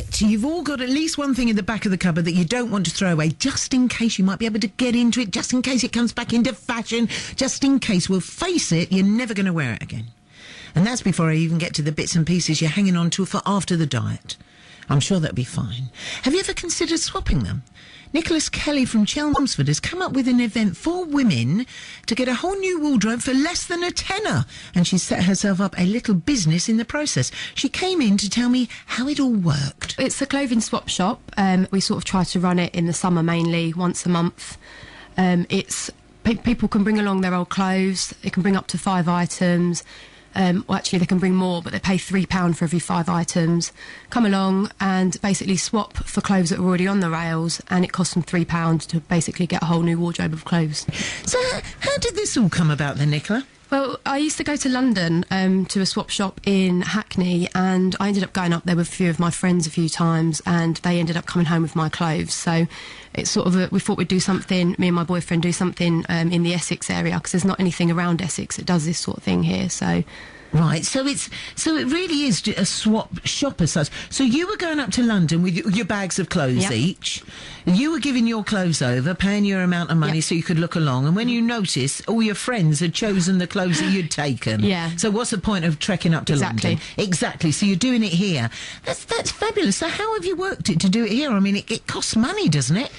bet you've all got at least one thing in the back of the cupboard that you don't want to throw away, just in case you might be able to get into it, just in case it comes back into fashion, just in case. Well, face it, you're never going to wear it again. And that's before I even get to the bits and pieces you're hanging on to for after the diet. I'm sure that'll be fine. Have you ever considered swapping them? Nicholas Kelly from Chelmsford has come up with an event for women to get a whole new wardrobe for less than a tenner. And she's set herself up a little business in the process. She came in to tell me how it all worked. It's a clothing swap shop. We sort of try to run it in the summer mainly, once a month. People can bring along their old clothes. They can bring up to 5 items. Well, actually, they can bring more, but they pay £3 for every 5 items. Come along and basically swap for clothes that are already on the rails, and it costs them £3 to basically get a whole new wardrobe of clothes. So how did this all come about then, Nicola? Well, I used to go to London to a swap shop in Hackney, and I ended up going up there with a few of my friends a few times, and they ended up coming home with my clothes. So it's sort of we thought we'd do something, me and my boyfriend do something in the Essex area, because there's not anything around Essex that does this sort of thing here. So. Right, so it really is a swap shop as such. So you were going up to London with your bags of clothes each. You were giving your clothes over, paying your amount of money so you could look along. And when you noticed, all your friends had chosen the clothes that you'd taken. Yeah. So what's the point of trekking up to London? Exactly. So you're doing it here. That's fabulous. So how have you worked it to do it here? I mean, it costs money, doesn't it?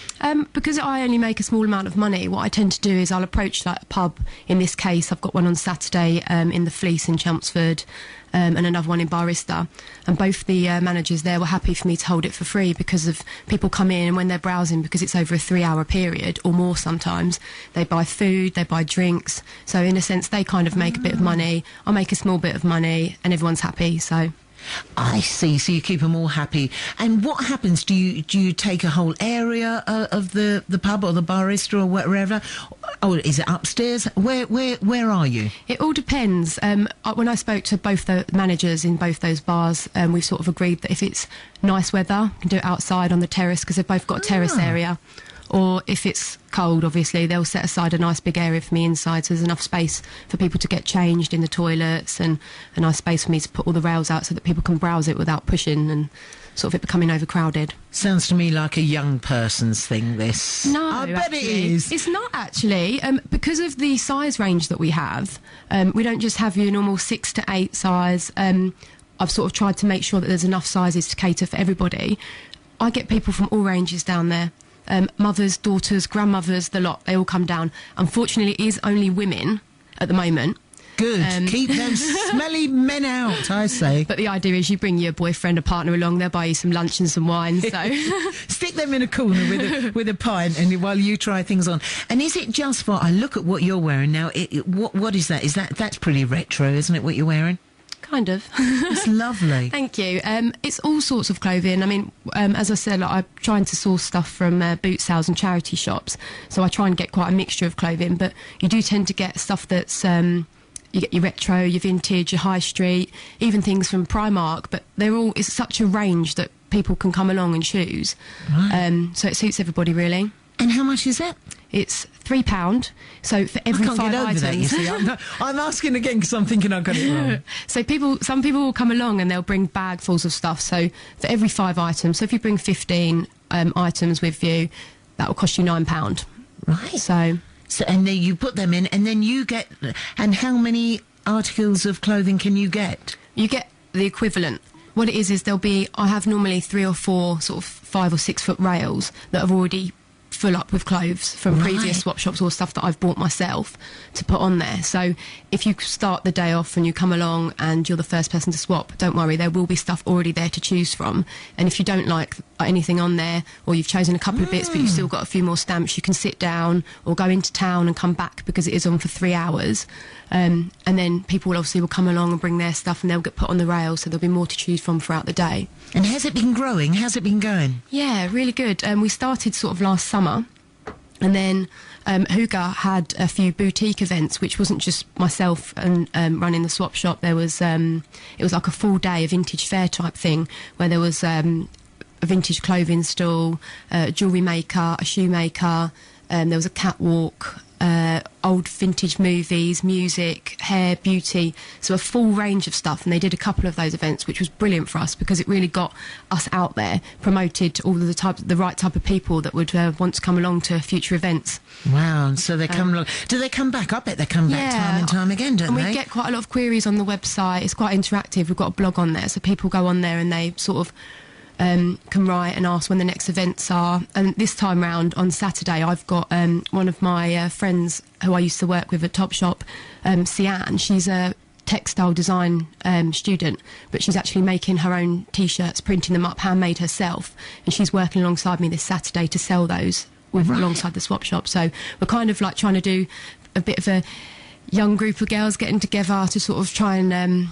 Because I only make a small amount of money, what I tend to do is I'll approach like a pub. In this case, I've got one on Saturday in the Fleece in Chelmsford, and another one in Barista, and both the managers there were happy for me to hold it for free because of people come in and when they're browsing, because it's over a 3-hour period or more sometimes, they buy food, they buy drinks, so in a sense they kind of make a bit of money, I make a small bit of money, and everyone's happy. So I see. So you keep them all happy. And what happens? Do you take a whole area of the pub or the barista or wherever? Or is it upstairs? Where are you? It all depends. When I spoke to both the managers in both those bars, we sort of agreed that if it's nice weather, we can do it outside on the terrace, because they've both got a terrace area. Or if it's cold, obviously, they'll set aside a nice big area for me inside, so there's enough space for people to get changed in the toilets, and a nice space for me to put all the rails out so that people can browse it without pushing and sort of it becoming overcrowded. Sounds to me like a young person's thing, this. No, I bet actually, it is. It's not actually. Because of the size range that we have, we don't just have your normal 6 to 8 size. I've sort of tried to make sure that there's enough sizes to cater for everybody. I get people from all ranges down there. Mothers, daughters, grandmothers, the lot, they all come down. Unfortunately, it is only women at the moment. Good. Keep those smelly men out, I say. But the idea is you bring your boyfriend or partner along, they'll buy you some lunch and some wine, so... Stick them in a corner with a pint and while you try things on. And is it just for... I look at what you're wearing now. What is that? That's pretty retro, isn't it, what you're wearing? Kind of. It's lovely. Thank you. It's all sorts of clothing. I mean, as I said, I'm trying to source stuff from boot sales and charity shops, so I try and get quite a mixture of clothing, but you do tend to get stuff that's... you get your retro, your vintage, your high street, even things from Primark, but it's such a range that people can come along and choose. Right. So it suits everybody, really. And how much is it? It's £3. So for every 5 items... I can't get over that, you see. I'm asking again because I'm thinking I've got it wrong. So some people will come along and they'll bring bagfuls of stuff. So for every 5 items, so if you bring 15 items with you, that will cost you £9. Right. So and then you put them in, and then you get... And how many articles of clothing can you get? You get the equivalent. What it is I have normally 3 or 4 sort of 5 or 6 foot rails that have already full up with clothes from previous swap shops or stuff that I've bought myself to put on there. So if you start the day off and you come along and you're the first person to swap, don't worry, there will be stuff already there to choose from. And if you don't like anything on there, or you've chosen a couple of bits but you've still got a few more stamps, you can sit down or go into town and come back, because it is on for 3 hours. And then people will come along and bring their stuff, and they'll get put on the rail, so there'll be more to choose from throughout the day. And has it been growing? How's it been going? Yeah, really good. We started sort of last summer, and then Huga had a few boutique events, which wasn't just myself and running the swap shop. There was it was like a full day, a vintage fair type thing, where there was a vintage clothing stall, a jewellery maker, a shoemaker, there was a catwalk, old vintage movies, music, hair, beauty, so a full range of stuff. And they did a couple of those events, which was brilliant for us because it really got us out there, promoted all of the right type of people that would want to come along to future events. Wow, and so they come along. Do they come back? I bet they come back time and time again, don't they? And we get quite a lot of queries on the website. It's quite interactive. We've got a blog on there, so people go on there and they sort of can write and ask when the next events are. And this time round on Saturday, I've got one of my friends who I used to work with at Topshop, Sian. She's a textile design student, but she's actually making her own T-shirts, printing them up, handmade herself, and she's working alongside me this Saturday to sell those alongside the swap shop. So we're kind of like trying to do a bit of a young group of girls getting together to sort of try and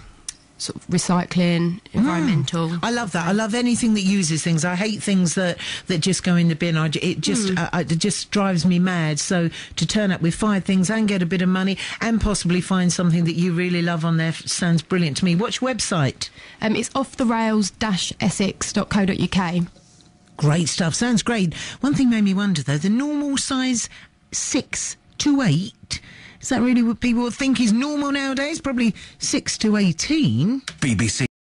sort of recycling, environmental. I love that. I love anything that uses things. I hate things that just go in the bin. It just drives me mad. So to turn up with 5 things and get a bit of money and possibly find something that you really love on there sounds brilliant to me. What's your website? It's offtherails-essex.co.uk. Great stuff. Sounds great. One thing made me wonder, though, the normal size 6 to 8... Is that really what people think is normal nowadays? Probably 6 to 18. BBC